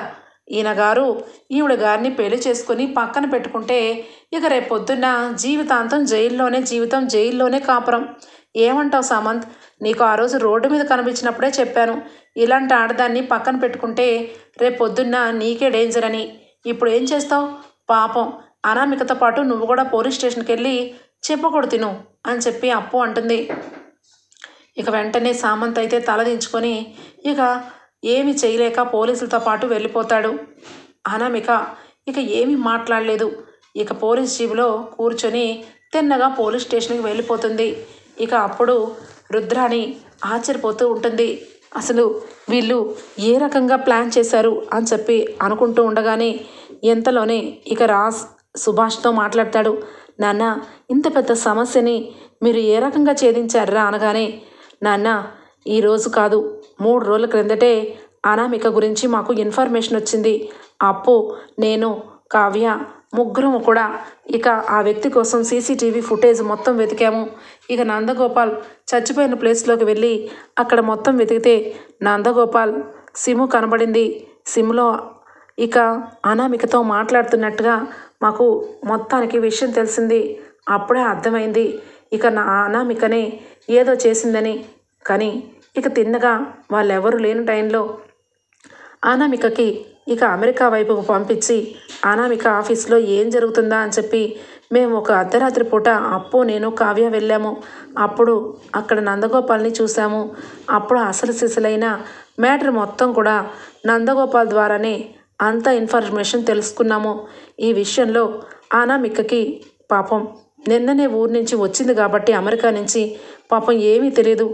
ఈయన గారు ఈవిడ గారిని పెళ్లి చేసుకుని పక్కన పెట్టుకుంటే ఇక రేపొద్దున్న జీవితాంతం జైల్లోనే కాపురం. ఏమంటావు సామంత్? నీకు ఆ రోజు రోడ్డు మీద కనిపించినప్పుడే చెప్పాను, ఇలాంటి ఆడదాన్ని పక్కన పెట్టుకుంటే రేపొద్దున్న నీకే డేంజర్ అని. ఇప్పుడు ఏం చేస్తావు? పాపం అనామికతో పాటు నువ్వు కూడా పోలీస్ స్టేషన్కి వెళ్ళి చెప్పకూడదు తిను అని చెప్పి అప్పు అంటుంది. ఇక వెంటనే సామంత్ అయితే తలదించుకొని ఇక ఏమి చేయలేక పోలీసులతో పాటు వెళ్ళిపోతాడు. అనామిక ఇక ఏమీ మాట్లాడలేదు. ఇక పోలీస్ జీబులో కూర్చొని తిన్నగా పోలీస్ స్టేషన్కి వెళ్ళిపోతుంది. ఇక అప్పుడు రుద్రాణి ఆశ్చర్యపోతూ ఉంటుంది. అసలు వీళ్ళు ఏ రకంగా ప్లాన్ చేశారు అని చెప్పి అనుకుంటూ ఉండగానే ఎంతలోనే ఇక రాజ్ సుభాష్తో మాట్లాడతాడు. నాన్న, ఇంత పెద్ద సమస్యని మీరు ఏ రకంగా ఛేదించారా అనగానే, నాన్న ఈరోజు కాదు 3 రోజుల క్రిందటే అనామిక గురించి మాకు ఇన్ఫర్మేషన్ వచ్చింది. అప్పు, నేను, కావ్య ముగ్గురము కూడా ఇక ఆ వ్యక్తి కోసం సీసీటీవీ ఫుటేజ్ మొత్తం వెతికాము. ఇక నందగోపాల్ చచ్చిపోయిన ప్లేస్లోకి వెళ్ళి అక్కడ మొత్తం వెతికితే నందగోపాల్ సిమ్ కనబడింది. సిమ్లో ఇక అనామికతో మాట్లాడుతున్నట్టుగా మాకు మొత్తానికి విషయం తెలిసింది. అప్పుడే అర్థమైంది ఇక నా అనామికనే ఏదో చేసిందని. కానీ ఇక తిన్నగా వాళ్ళెవరూ లేని టైంలో అనామికకి ఇక అమెరికా వైపుకు పంపించి అనామిక ఆఫీస్లో ఏం జరుగుతుందా అని చెప్పి మేము ఒక అర్ధరాత్రి పూట అప్పు, నేను, కావ్య వెళ్ళాము. అప్పుడు అక్కడ నందగోపాల్ని చూసాము. అప్పుడు అసలు సిసలైన మ్యాటర్ మొత్తం కూడా నందగోపాల్ ద్వారానే అంత ఇన్ఫర్మేషన్ తెలుసుకున్నాము. ఈ విషయంలో అనామికకి పాపం నిన్ననే ఊరి నుంచి వచ్చింది కాబట్టి అమెరికా నుంచి పాపం ఏమీ తెలియదు.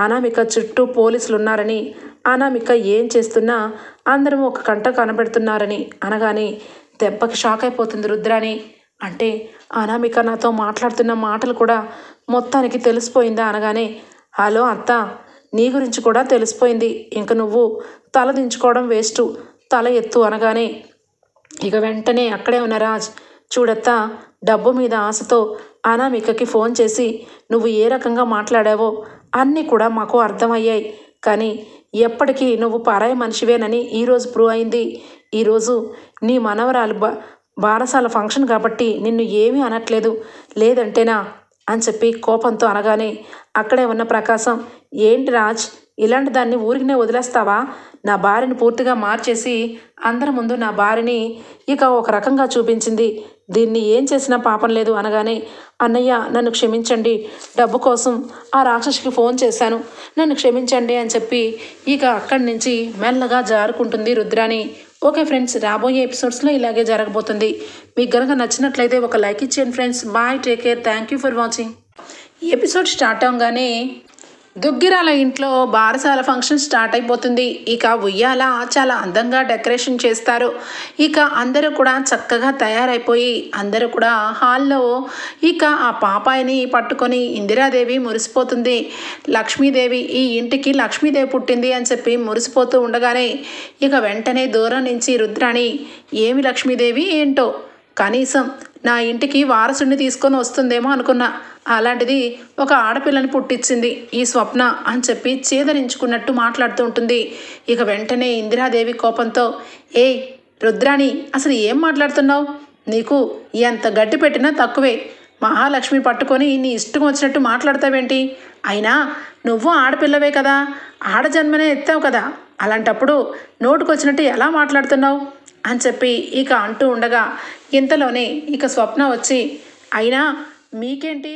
అనామిక చుట్టూ పోలీసులు ఉన్నారని, అనామిక ఏం చేస్తున్నా అందరం ఒక కంట కనబెడుతున్నారని అనగానే దెబ్బకి షాక్ అయిపోతుంది రుద్రాని. అంటే అనామిక నాతో మాట్లాడుతున్న మాటలు కూడా మొత్తానికి తెలిసిపోయిందా అనగానే, హలో అత్త, నీ గురించి కూడా తెలిసిపోయింది. ఇంక నువ్వు తల దించుకోవడం వేస్టు, తల ఎత్తు అనగానే ఇక వెంటనే అక్కడే ఉన్న రాజ్, చూడత్తా, డబ్బు మీద ఆశతో అనామికకి ఫోన్ చేసి నువ్వు ఏ రకంగా మాట్లాడావో అన్నీ కూడా మాకు అర్థమయ్యాయి. కానీ ఎప్పటికీ నువ్వు పరాయి మనిషివేనని ఈరోజు ప్రూవ్ అయింది. ఈరోజు నీ మనవరాలు బారసాల ఫంక్షన్ కాబట్టి నిన్ను ఏమీ అనట్లేదు, లేదంటేనా అని చెప్పి కోపంతో అనగానే అక్కడే ఉన్న ప్రకాశం, ఏంటి రాజ్, ఇలాంటి దాన్ని ఊరికినే వదిలేస్తావా? నా భార్యని పూర్తిగా మార్చేసి అందరి ముందు నా భార్యని ఇక ఒక రకంగా చూపించింది. దీన్ని ఏం చేసినా పాపం లేదు అనగానే, అన్నయ్య నన్ను క్షమించండి, డబ్బు కోసం ఆ రాక్షసికి ఫోన్ చేశాను, నన్ను క్షమించండి అని చెప్పి ఇక అక్కడి నుంచి మెల్లగా జారుకుంటుంది రుద్రాని. ఓకే ఫ్రెండ్స్, రాబోయే ఎపిసోడ్స్లో ఇలాగే జరగబోతుంది. మీకు కనుక నచ్చినట్లయితే ఒక లైక్ ఇచ్చేయండి friends. Bye, take care, thank you for watching. ఈ ఎపిసోడ్ స్టార్ట్ అవగానే దుగ్గిరాల ఇంట్లో బారసాల ఫంక్షన్ స్టార్ట్ అయిపోతుంది. ఇక ఉయ్యాల చాలా అందంగా డెకరేషన్ చేస్తారు. ఇక అందరూ కూడా చక్కగా తయారైపోయి అందరూ కూడా హాల్లో ఇక ఆ పాపాయిని పట్టుకొని ఇందిరాదేవి మురిసిపోతుంది. లక్ష్మీదేవి, ఈ ఇంటికి లక్ష్మీదేవి పుట్టింది అని చెప్పి మురిసిపోతూ ఉండగానే ఇక వెంటనే దూరం నుంచి రుద్రాణి, ఏమి లక్ష్మీదేవి ఏంటో, కనీసం నా ఇంటికి వారసుడిని తీసుకొని వస్తుందేమో అనుకున్నా, అలాంటిది ఒక ఆడపిల్లని పుట్టించింది ఈ స్వప్న అని చెప్పి చేదరించుకున్నట్టు మాట్లాడుతూ ఉంటుంది. ఇక వెంటనే ఇందిరాదేవి కోపంతో, ఏయ్ రుద్రాణి, అసలు ఏం మాట్లాడుతున్నావు? నీకు ఎంత గడ్డి పెట్టినా తక్కువే. మహాలక్ష్మి పట్టుకొని నీ ఇష్టం వచ్చినట్టు మాట్లాడతావేంటి? అయినా నువ్వు ఆడపిల్లవే కదా, ఆడజన్మనే ఎత్తావు కదా, అలాంటప్పుడు నోటుకొచ్చినట్టు ఎలా మాట్లాడుతున్నావు అని చెప్పి ఇక అంటూ ఉండగా ఇంతలోనే ఇక స్వప్న వచ్చి, అయినా మీకేంటి,